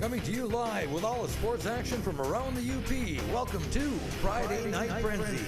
Coming to you live with all the sports action from around the UP. Welcome to Friday Night Frenzy.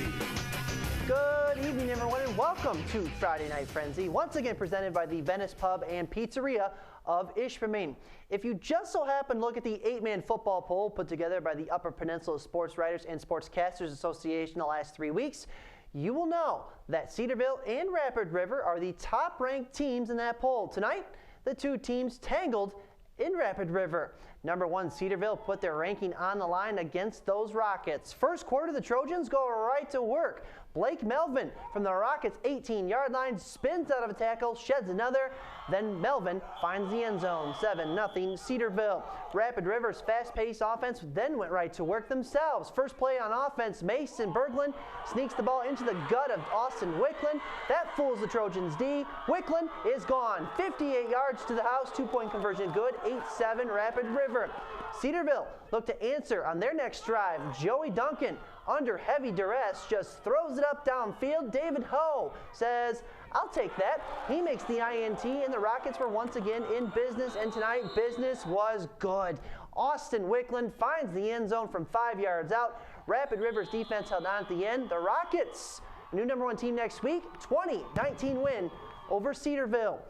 Good evening, everyone, and welcome to Friday Night Frenzy, once again presented by the Venice Pub and Pizzeria of Ishpeming. If you just so happen to look at the 8-man football poll put together by the Upper Peninsula Sports Writers and Sportscasters Association the last 3 weeks, you will know that Cedarville and Rapid River are the top-ranked teams in that poll. Tonight, the two teams tangled in Rapid River. Number 1, Cedarville put their ranking on the line against those Rockets. First quarter, the Trojans go right to work. Blake Melvin from the Rockets' 18-yard line spins out of a tackle, sheds another. Then Melvin finds the end zone. 7-0 Cedarville. Rapid River's fast-paced offense then went right to work themselves. First play on offense, Mason Berglund sneaks the ball into the gut of Austin Wicklund. That fools the Trojans' D. Wicklund is gone. 58 yards to the house, 2-point conversion good, 8-7 Rapid River. Cedarville looked to answer on their next drive. Joey Duncan, under heavy duress, just throws it up downfield. David Ho says, "I'll take that." He makes the INT, and the Rockets were once again in business, and tonight business was good. Austin Wicklund finds the end zone from 5 yards out. Rapid River's defense held on at the end. The Rockets, new number 1 team next week, 20-19 win over Cedarville.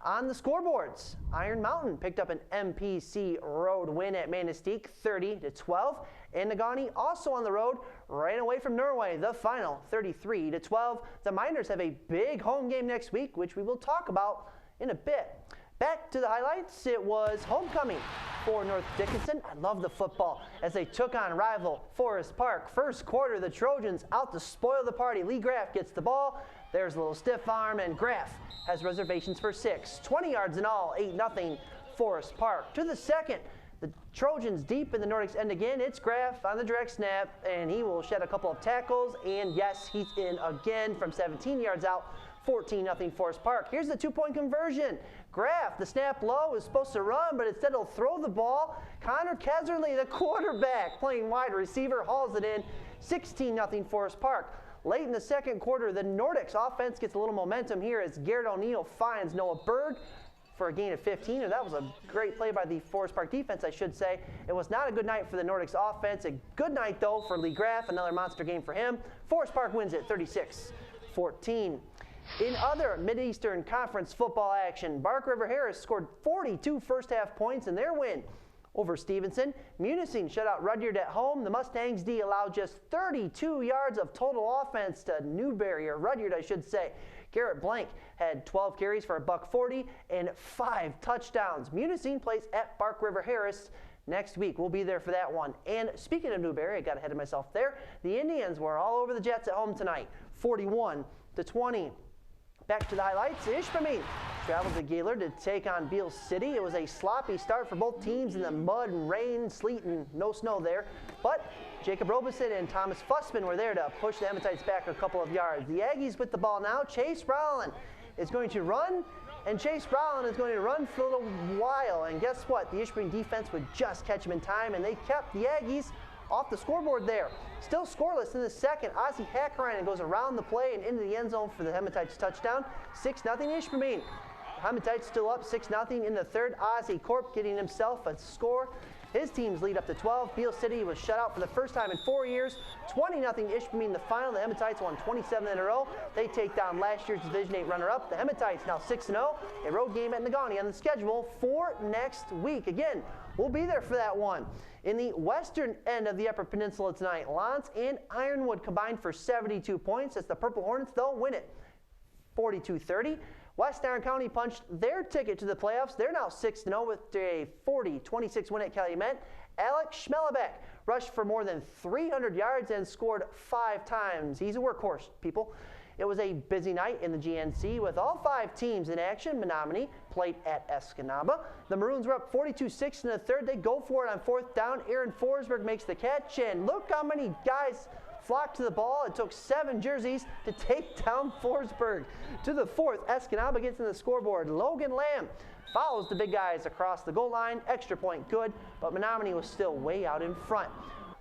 On the scoreboards, Iron Mountain picked up an MPC road win at Manistee, 30-12. And Nagani also on the road ran away from Norway, the final 33-12. The Miners have a big home game next week, which we will talk about in a bit. Back to the highlights, it was homecoming for North Dickinson. I love the football as they took on rival Forest Park. First quarter, the Trojans out to spoil the party. Lee Graff gets the ball. There's a little stiff arm, and Graff has reservations for 6. 20 yards in all, 8-0 Forest Park. To the second, the Trojans deep in the Nordics end again. It's Graff on the direct snap, and he will shed a couple of tackles. And yes, he's in again from 17 yards out. 14-0 Forest Park. Here's the 2-point conversion. Graff, the snap low, is supposed to run, but instead he'll throw the ball. Connor Keserly, the quarterback, playing wide receiver, hauls it in. 16-0 Forest Park. Late in the second quarter, the Nordics offense gets a little momentum here as Garrett O'Neill finds Noah Berg for a gain of 15. And that was a great play by the Forest Park defense, I should say. It was not a good night for the Nordics offense. A good night, though, for Lee Graff. Another monster game for him. Forest Park wins it 36-14. In other Mid-Eastern Conference football action, Bark River Harris scored 42 first-half points in their win over Stevenson. Munising shut out Rudyard at home. The Mustangs D allowed just 32 yards of total offense to Newberry, or Rudyard, I should say. Garrett Blank had 12 carries for $140 and 5 touchdowns. Munising plays at Bark River Harris next week. We'll be there for that one. And speaking of Newberry, I got ahead of myself there. The Indians were all over the Jets at home tonight, 41-20. Back to the highlights. Ishpeming traveled to Gaylord to take on Beal City. It was a sloppy start for both teams in the mud and rain, sleet, and no snow there. But Jacob Robeson and Thomas Fussman were there to push the Hematites back a couple of yards. The Aggies with the ball now. Chase Rowland is going to run, and Chase Rowland is going to run for a little while. And guess what? The Ishpeming defense would just catch him in time, and they kept the Aggies off the scoreboard there. Still scoreless in the second. Ozzie Hackerainen goes around the play and into the end zone for the Hematites touchdown. 6-0 Ishpeming. Hematites still up 6-0 in the third. Ozzie Corp getting himself a score. His teams lead up to 12. Beal City was shut out for the first time in 4 years. 20-0 Ishpeming the final. The Hematites won 27 in a row. They take down last year's Division 8 runner-up. The Hematites now 6-0. A road game at Nagani on the schedule for next week. Again, we'll be there for that one. In the western end of the Upper Peninsula tonight, Lance and Ironwood combined for 72 points as the Purple Hornets, they'll win it 42-30. West Iron County punched their ticket to the playoffs. They're now 6-0 with a 40-26 win at Calumet. Alex Schmellebeck rushed for more than 300 yards and scored 5 times. He's a workhorse, people. It was a busy night in the GNC with all 5 teams in action. Menominee played at Escanaba. The Maroons were up 42-6 in the third. They go for it on 4th down. Aaron Forsberg makes the catch, and look how many guys flocked to the ball. It took 7 jerseys to take down Forsberg. To the 4th, Escanaba gets in the scoreboard. Logan Lamb follows the big guys across the goal line. Extra point good, but Menominee was still way out in front.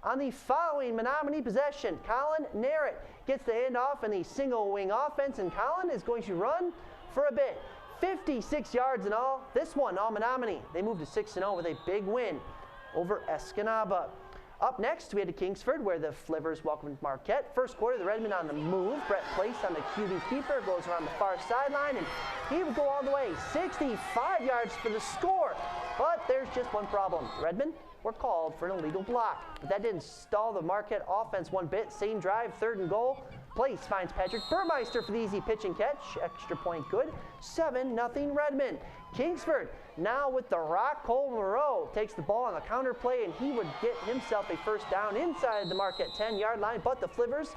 On the following Menominee possession, Colin Narrett gets the handoff in the single wing offense, and Colin is going to run for a bit. 56 yards in all. This one, all Menominee. They moved to 6-0 with a big win over Escanaba. Up next, we head to Kingsford, where the Flivers welcomed Marquette. First quarter, the Redmen on the move. Brett Place on the QB keeper, goes around the far sideline, and he would go all the way, 65 yards for the score. But there's just one problem. Redmen were called for an illegal block. But that didn't stall the Marquette offense one bit. Same drive, 3rd and goal. Place finds Patrick Burmeister for the easy pitch and catch. Extra point good. 7-0 Redmen. Kingsford now with the rock. Cole Moreau takes the ball on the counter play, and he would get himself a first down inside the Marquette 10-yard line, but the Flivers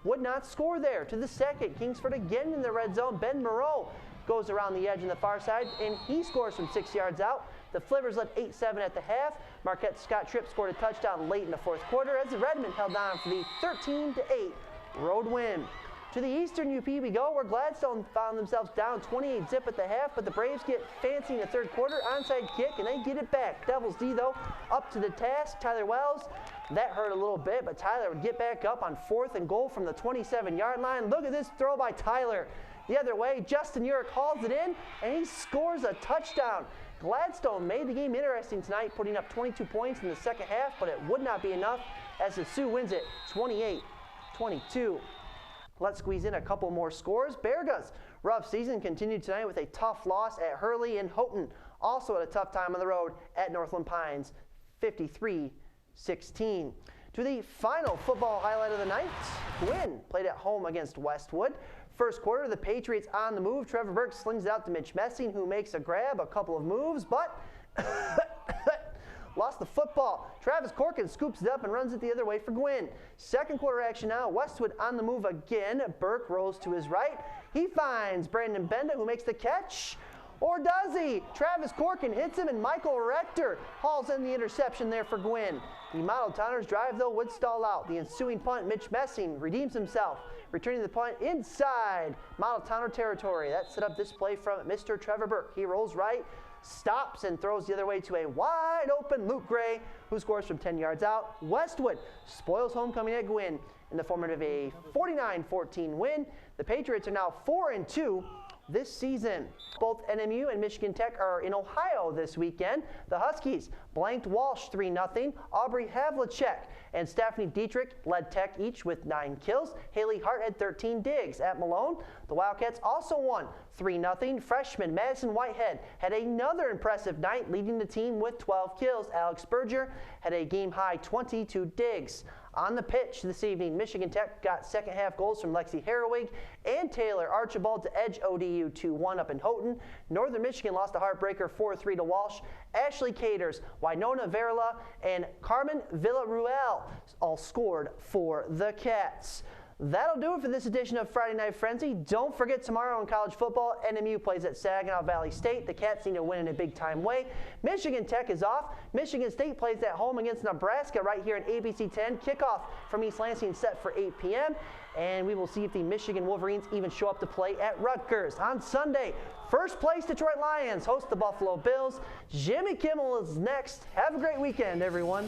would not score there. To the second, Kingsford again in the red zone. Ben Moreau goes around the edge on the far side, and he scores from 6 yards out. The Flivers led 8-7 at the half. Marquette Scott Tripp scored a touchdown late in the 4th quarter as the Redmen held on for the 13-8 road win. To the Eastern UP we go, where Gladstone found themselves down 28-zip at the half, but the Braves get fancy in the 3rd quarter. Onside kick, and they get it back. Devils D, though, up to the task. Tyler Wells, that hurt a little bit, but Tyler would get back up on 4th and goal from the 27-yard line. Look at this throw by Tyler. The other way, Justin Urick hauls it in, and he scores a touchdown. Gladstone made the game interesting tonight, putting up 22 points in the 2nd half, but it would not be enough as the Sioux wins it 28-22. Let's squeeze in a couple more scores. Berga's rough season continued tonight with a tough loss at Hurley and Houghton. Also at a tough time on the road at Northland Pines, 53-16. To the final football highlight of the night, Gwinn played at home against Westwood. First quarter, the Patriots on the move. Trevor Burke slings it out to Mitch Messing, who makes a grab, a couple of moves, but lost the football. Travis Corkin scoops it up and runs it the other way for Gwinn. Second quarter action now. Westwood on the move again. Burke rolls to his right. He finds Brandon Benda, who makes the catch. Or does he? Travis Corkin hits him, and Michael Rector hauls in the interception there for Gwinn. The Model Towners drive, though, would stall out. The ensuing punt, Mitch Messing redeems himself, returning the punt inside Model Towner territory. That set up this play from Mr. Trevor Burke. He rolls right, stops, and throws the other way to a wide open Luke Gray, who scores from 10 yards out. Westwood spoils homecoming at Gwinn in the form of a 49-14 win. The Patriots are now 4-2 this season. Both NMU and Michigan Tech are in Ohio this weekend. The Huskies blanked Walsh 3-0. Aubrey Havlicek and Stephanie Dietrich led Tech each with 9 kills. Haley Hart had 13 digs at Malone. The Wildcats also won 3-0. Freshman Madison Whitehead had another impressive night, leading the team with 12 kills. Alex Berger had a game-high 22 digs. On the pitch this evening, Michigan Tech got second half goals from Lexi Harrowig and Taylor Archibald to edge ODU 2-1 up in Houghton. Northern Michigan lost a heartbreaker 4-3 to Walsh. Ashley Caters, Winona Verla, and Carmen Villaruel all scored for the Cats. That'll do it for this edition of Friday Night Frenzy. Don't forget, tomorrow in college football, NMU plays at Saginaw Valley State. The Cats need to win in a big-time way. Michigan Tech is off. Michigan State plays at home against Nebraska right here in ABC 10. Kickoff from East Lansing set for 8 p.m. And we will see if the Michigan Wolverines even show up to play at Rutgers. On Sunday, first place Detroit Lions host the Buffalo Bills. Jimmy Kimmel is next. Have a great weekend, everyone.